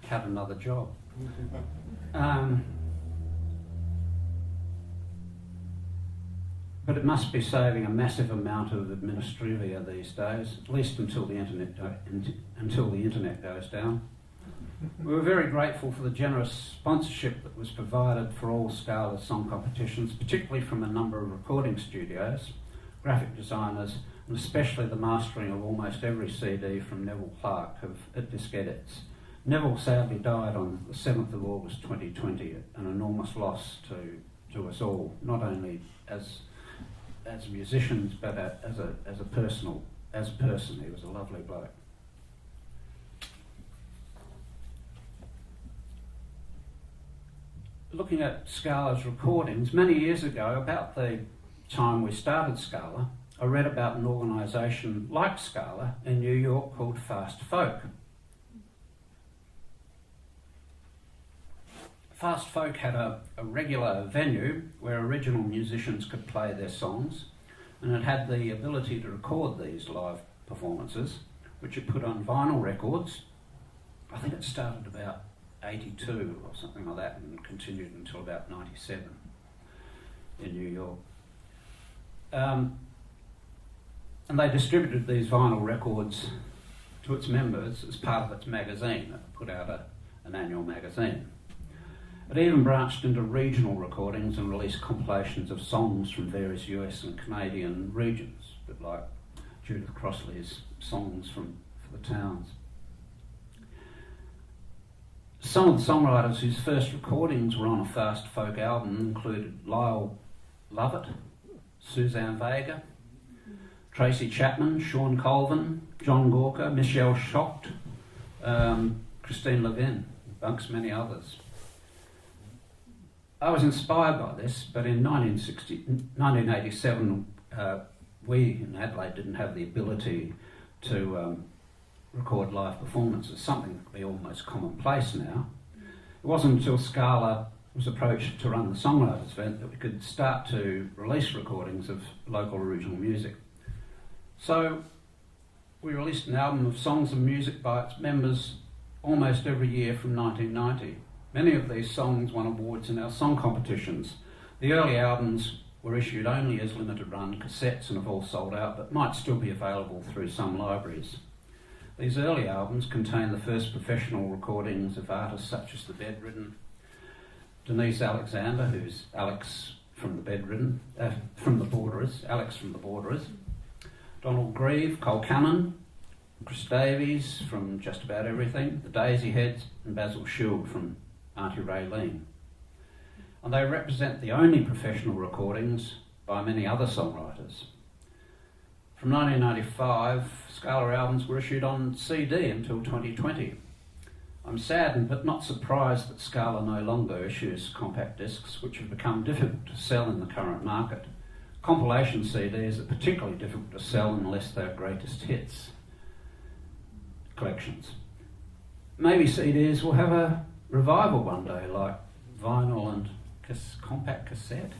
had another job. But it must be saving a massive amount of administrivia these days, at least until the internet goes down. We were very grateful for the generous sponsorship that was provided for all Scala song competitions, particularly from a number of recording studios, graphic designers, and especially the mastering of almost every CD from Neville Clark at Disc Edits. Neville sadly died on the 7th of August 2020, an enormous loss to us all, not only as musicians but as a person. He was a lovely bloke. Looking at Scala's recordings, many years ago, about the time we started Scala, I read about an organisation like Scala in New York called Fast Folk. Fast Folk had a regular venue where original musicians could play their songs, and it had the ability to record these live performances, which it put on vinyl records. I think it started about 82 or something like that and continued until about 97 in New York. And they distributed these vinyl records to its members as part of its magazine. It put out an annual magazine. It even branched into regional recordings and released compilations of songs from various US and Canadian regions, a bit like Judith Crossley's songs for the towns. Some of the songwriters whose first recordings were on a fast folk album included Lyle Lovett, Suzanne Vega, Tracy Chapman, Sean Colvin, John Gorka, Michelle Schocht, Christine Levin, amongst many others. I was inspired by this, but in 1987, we in Adelaide didn't have the ability to record live performances, something that would be almost commonplace now. It wasn't until Scala was approached to run the Songwriters event that we could start to release recordings of local original music. So we released an album of songs and music by its members almost every year from 1990. Many of these songs won awards in our song competitions. The early albums were issued only as limited run cassettes and have all sold out, but might still be available through some libraries. These early albums contain the first professional recordings of artists such as The Bedridden, Denise Alexander, who's Alex from the Bedridden, from the Borderers, Alex from the Borderers, Donald Grieve, Cole Cannon, Chris Davies from Just About Everything, the Daisy Heads, and Basil Shield from Auntie Raylene. And they represent the only professional recordings by many other songwriters. From 1995, Scala albums were issued on CD until 2020. I'm saddened but not surprised that Scala no longer issues compact discs, which have become difficult to sell in the current market. Compilation CDs are particularly difficult to sell unless they're greatest hits collections. Maybe CDs will have a revival one day, like vinyl and compact cassette.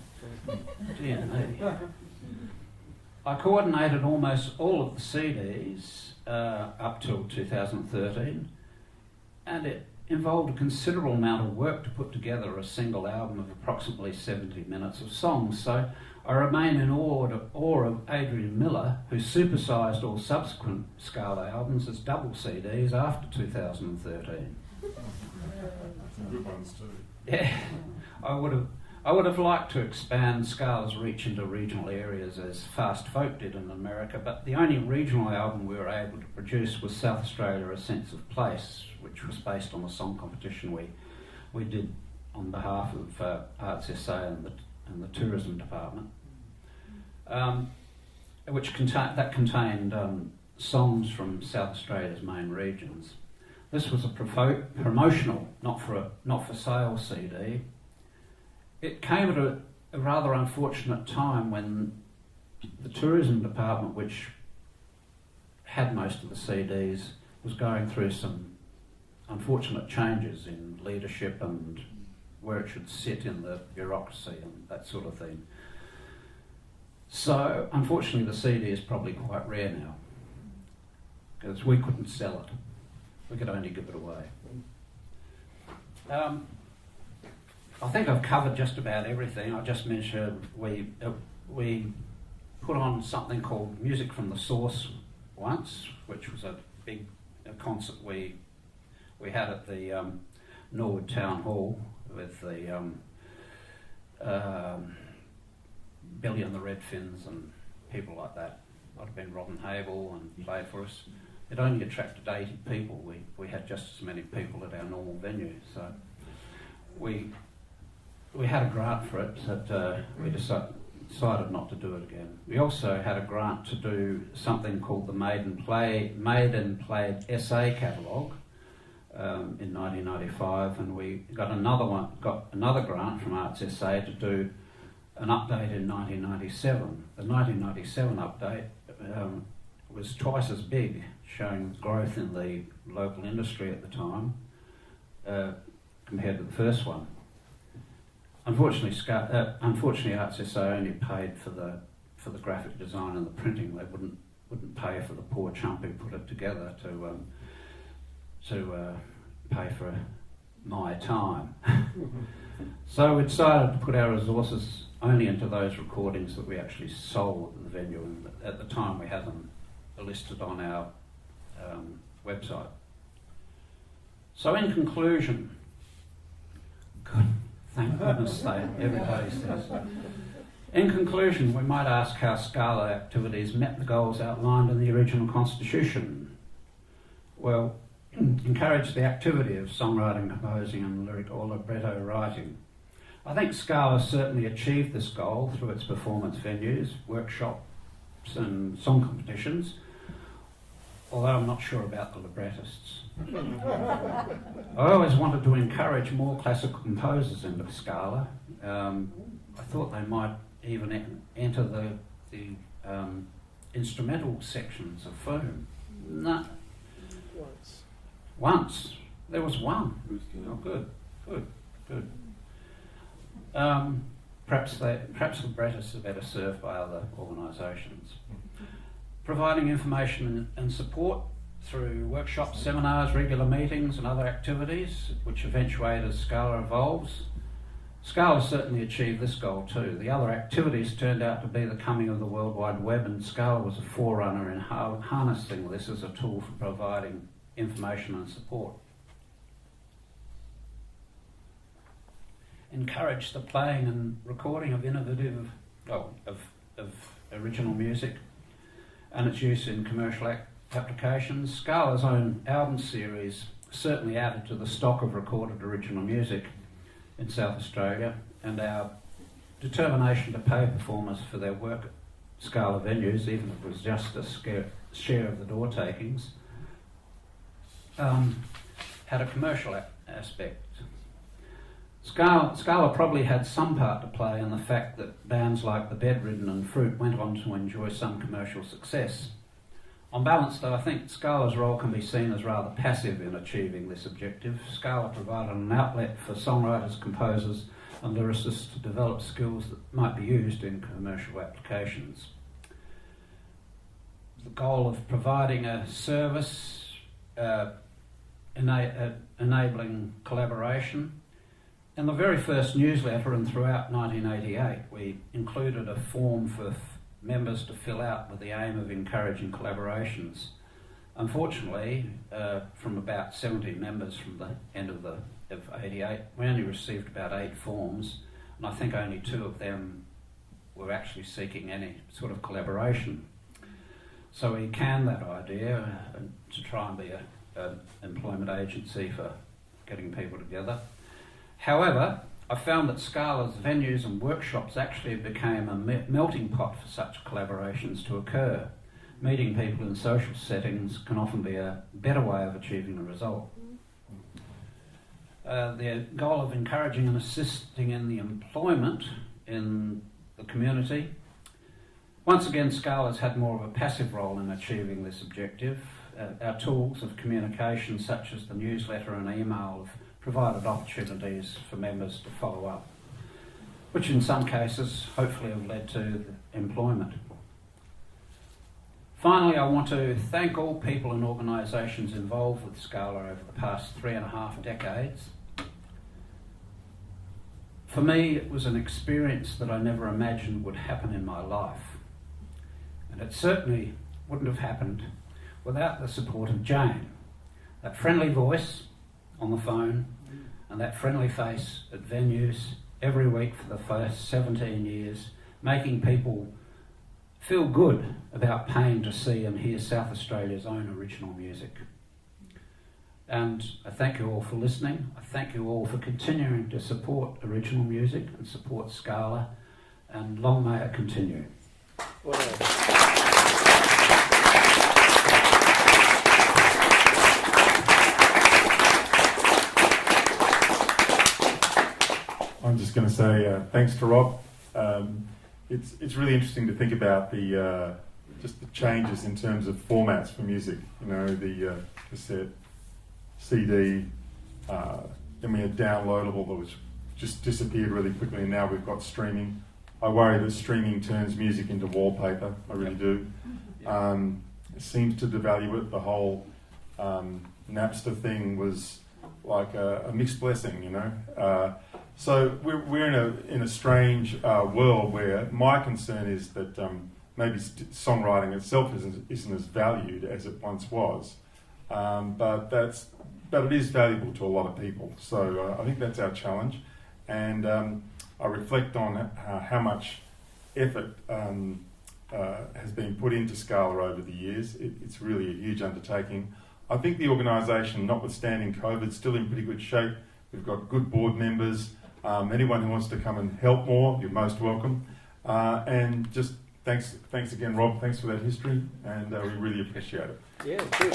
Dear me. I coordinated almost all of the CDs up till 2013, and it involved a considerable amount of work to put together a single album of approximately 70 minutes of songs. So I remain in awe of Adrian Miller, who supersized all subsequent Scala albums as double CDs after 2013. Some good ones too. Yeah, I would have liked to expand Scala's reach into regional areas as Fast Folk did in America, but the only regional album we were able to produce was South Australia: A Sense of Place, which was based on a song competition we did on behalf of Arts SA and the tourism department, which contained songs from South Australia's main regions. This was a promotional, not for sale CD. It came at a rather unfortunate time when the tourism department, which had most of the CDs, was going through some unfortunate changes in leadership and where it should sit in the bureaucracy and that sort of thing. So unfortunately the CD is probably quite rare now because we couldn't sell it. We could only give it away. I think I've covered just about everything. I just mentioned we put on something called Music from the Source once, which was a big concert we had at the Norwood Town Hall with the Billy and the Red Fins and people like that. Might have been Robin Hable and played for us. It only attracted 80 people. We had just as many people at our normal venue, so we had a grant for it, but we decided not to do it again. We also had a grant to do something called the Made and Played Essay Catalogue in 1995, and we got another grant from Arts SA to do an update in 1997. The 1997 update was twice as big, showing growth in the local industry at the time compared to the first one. Unfortunately, Arts SA only paid for the graphic design and the printing. They wouldn't pay for the poor chump who put it together to pay for my time. So we decided to put our resources only into those recordings that we actually sold at the venue, and at the time we had them listed on our website. So in conclusion, good, thank goodness everybody says. In conclusion, we might ask how Scala activities met the goals outlined in the original constitution. Well, encourage the activity of songwriting, composing and lyric or libretto writing. I think Scala certainly achieved this goal through its performance venues, workshops and song competitions, although I'm not sure about the librettists. I always wanted to encourage more classical composers into Scala. I thought they might even enter the instrumental sections of Foom. No. Once. There was one. Oh, good. Perhaps librettists are better served by other organisations. Providing information and support through workshops, seminars, regular meetings and other activities which eventuate as Scala evolves. Scala certainly achieved this goal too. The other activities turned out to be the coming of the World Wide Web, and Scala was a forerunner in harnessing this as a tool for providing information and support. Encourage the playing and recording of innovative, of original music and its use in commercial applications. Scala's own album series certainly added to the stock of recorded original music in South Australia, and our determination to pay performers for their work at Scala venues, even if it was just a share of the door takings, had a commercial aspect. Scala probably had some part to play in the fact that bands like The Bedridden and Fruit went on to enjoy some commercial success. On balance, though, I think Scala's role can be seen as rather passive in achieving this objective. Scala provided an outlet for songwriters, composers and lyricists to develop skills that might be used in commercial applications. The goal of providing a service enabling collaboration. In the very first newsletter and throughout 1988, we included a form for members to fill out with the aim of encouraging collaborations. Unfortunately, from about 70 members from the end of 88, we only received about 8 forms, and I think only 2 of them were actually seeking any sort of collaboration. So we canned that idea to try and be an employment agency for getting people together. However, I found that Scala's venues and workshops actually became a melting pot for such collaborations to occur. Meeting people in social settings can often be a better way of achieving a result. The goal of encouraging and assisting in the employment in the community. Once again, Scala's had more of a passive role in achieving this objective. Our tools of communication, such as the newsletter and email, have provided opportunities for members to follow up, which in some cases hopefully have led to employment. Finally, I want to thank all people and organisations involved with Scala over the past 3.5 decades. For me, it was an experience that I never imagined would happen in my life. And it certainly wouldn't have happened without the support of Jane, that friendly voice on the phone and that friendly face at venues every week for the first 17 years, making people feel good about paying to see and hear South Australia's own original music. And I thank you all for listening. I thank you all for continuing to support original music and support Scala, and long may it continue. I'm just going to say thanks to Rob. It's really interesting to think about the just the changes in terms of formats for music. You know, the cassette, CD, then we had downloadable that was just disappeared really quickly, and now we've got streaming. I worry that streaming turns music into wallpaper. I really do. It seems to devalue it. The whole Napster thing was like a mixed blessing, you know. So we're in a strange world where my concern is that maybe songwriting itself isn't as valued as it once was, but it is valuable to a lot of people. So I think that's our challenge, and I reflect on how much effort has been put into Scala over the years. It's really a huge undertaking. I think the organisation, notwithstanding COVID, is still in pretty good shape. We've got good board members. Anyone who wants to come and help more, you're most welcome. And just thanks again, Rob. Thanks for that history, and we really appreciate it. Yeah, good.